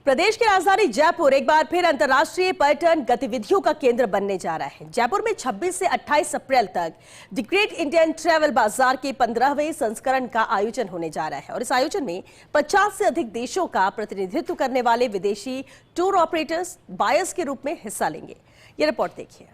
प्रदेश की राजधानी जयपुर एक बार फिर अंतर्राष्ट्रीय पर्यटन गतिविधियों का केंद्र बनने जा रहा है। जयपुर में 26 से 28 अप्रैल तक द ग्रेट इंडियन ट्रैवल बाजार के 15वें संस्करण का आयोजन होने जा रहा है और इस आयोजन में 50 से अधिक देशों का प्रतिनिधित्व करने वाले विदेशी टूर ऑपरेटर्स बायर्स के रूप में हिस्सा लेंगे। ये रिपोर्ट देखिए।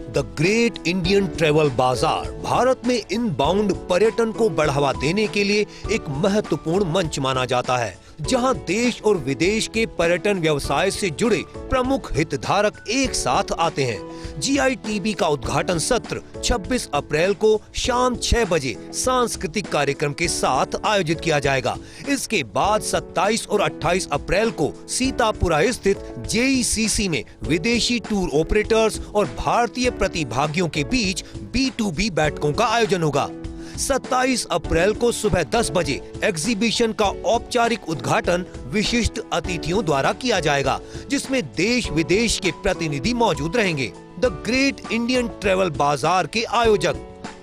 द ग्रेट इंडियन ट्रैवल बाजार भारत में इनबाउंड पर्यटन को बढ़ावा देने के लिए एक महत्वपूर्ण मंच माना जाता है, जहां देश और विदेश के पर्यटन व्यवसाय से जुड़े प्रमुख हितधारक एक साथ आते हैं। GITB का उद्घाटन सत्र 26 अप्रैल को शाम 6 बजे सांस्कृतिक कार्यक्रम के साथ आयोजित किया जाएगा। इसके बाद 27 और 28 अप्रैल को सीतापुरा स्थित JECC में विदेशी टूर ऑपरेटर्स और भारतीय प्रतिभागियों के बीच B2B बैठकों का आयोजन होगा। 27 अप्रैल को सुबह 10 बजे एग्जीबिशन का औपचारिक उद्घाटन विशिष्ट अतिथियों द्वारा किया जाएगा, जिसमें देश विदेश के प्रतिनिधि मौजूद रहेंगे। द ग्रेट इंडियन ट्रैवल बाजार के आयोजक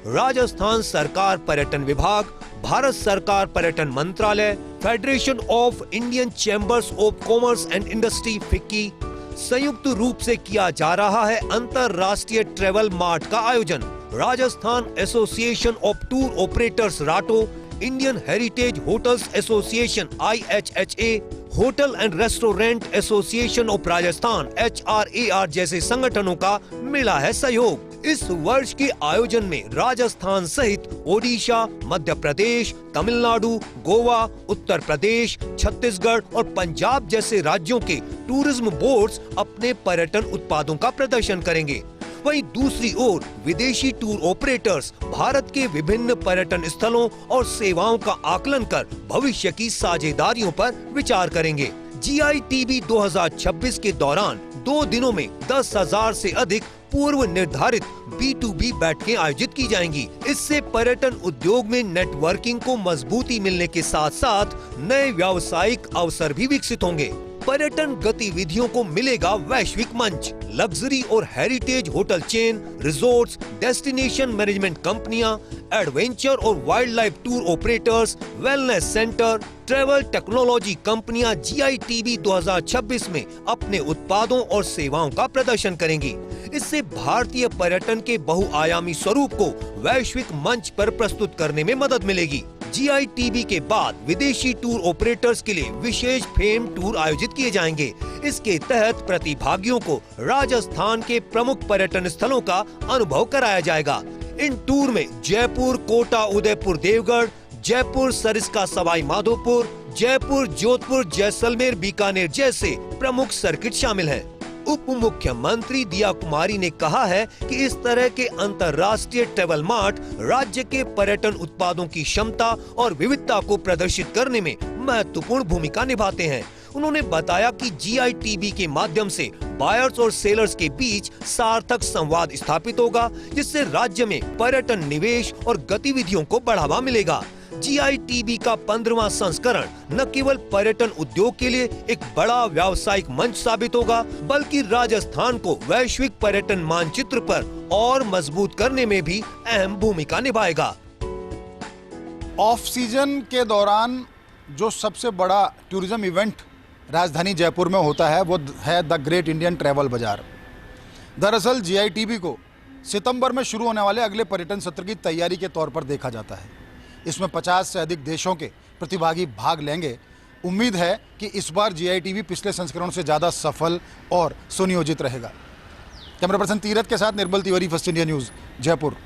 राजस्थान सरकार पर्यटन विभाग, भारत सरकार पर्यटन मंत्रालय, federation of Indian chambers of commerce and industry FICCI संयुक्त रूप से किया जा रहा है। अंतर्राष्ट्रीय ट्रैवल मार्ट का आयोजन Rajasthan association of tour operators RATO, Indian heritage hotels association IHHA, hotel and restaurant association of Rajasthan HRAR जैसे संगठनों का मिला है सहयोग। इस वर्ष के आयोजन में राजस्थान सहित ओडिशा, मध्य प्रदेश, तमिलनाडु, गोवा, उत्तर प्रदेश, छत्तीसगढ़ और पंजाब जैसे राज्यों के टूरिज्म बोर्ड्स अपने पर्यटन उत्पादों का प्रदर्शन करेंगे। वहीं दूसरी ओर विदेशी टूर ऑपरेटर्स भारत के विभिन्न पर्यटन स्थलों और सेवाओं का आकलन कर भविष्य की साझेदारियों पर विचार करेंगे। GITB 2026 के दौरान 2 दिनों में 10,000 से अधिक पूर्व निर्धारित B2B बैठकें आयोजित की जाएंगी। इससे पर्यटन उद्योग में नेटवर्किंग को मजबूती मिलने के साथ साथ नए व्यावसायिक अवसर भी विकसित होंगे। पर्यटन गतिविधियों को मिलेगा वैश्विक मंच। लग्जरी और heritage hotel chain, resorts, destination management कंपनियां, एडवेंचर और wild life tour operators, wellness centre, travel technology कंपनियां GITB 2026 में अपने उत्पादों और सेवाओं का प्रदर्शन करेंगी। इससे भारतीय पर्यटन के बहुआयामी स्वरूप को वैश्विक मंच पर प्रस्तुत करने में मदद मिलेगी। GITB के बाद विदेशी टूर ऑपरेटर्स के लिए विशेष फेम टूर आयोजित किए जाएंगे। इसके तहत प्रतिभागियों को राजस्थान के प्रमुख पर्यटन स्थलों का अनुभव कराया जाएगा। इन टूर में जयपुर, कोटा, उदयपुर, देवगढ़, जयपुर, सरिस्का, सवाई माधोपुर, जयपुर, जोधपुर, जैसलमेर, बीकानेर जैसे प्रमुख सर्किट शामिल हैं। उप मुख्यमंत्री दिया कुमारी ने कहा है कि इस तरह के अंतर्राष्ट्रीय ट्रैवल मार्ट राज्य के पर्यटन उत्पादों की क्षमता और विविधता को प्रदर्शित करने में महत्वपूर्ण भूमिका निभाते हैं। उन्होंने बताया कि GITB के माध्यम से बायर्स और सेलर्स के बीच सार्थक संवाद स्थापित होगा, जिससे राज्य में पर्यटन निवेश और गतिविधियों को बढ़ावा मिलेगा। GITB का 15वां संस्करण न केवल पर्यटन उद्योग के लिए एक बड़ा व्यावसायिक मंच साबित होगा, बल्कि राजस्थान को वैश्विक पर्यटन मानचित्र पर और मजबूत करने में भी अहम भूमिका निभाएगा। ऑफ सीजन के दौरान जो सबसे बड़ा टूरिज्म इवेंट राजधानी जयपुर में होता है वो है द ग्रेट इंडियन ट्रैवल बाजार। दरअसल GITB को सितंबर में शुरू होने वाले अगले पर्यटन सत्र की तैयारी के तौर पर देखा जाता है। इसमें 50 से अधिक देशों के प्रतिभागी भाग लेंगे। उम्मीद है कि इस बार GITB पिछले संस्करण से ज़्यादा सफल और सुनियोजित रहेगा। कैमरा पर्सन तीरथ के साथ Nirmal Tiwari, First India news, Jaipur.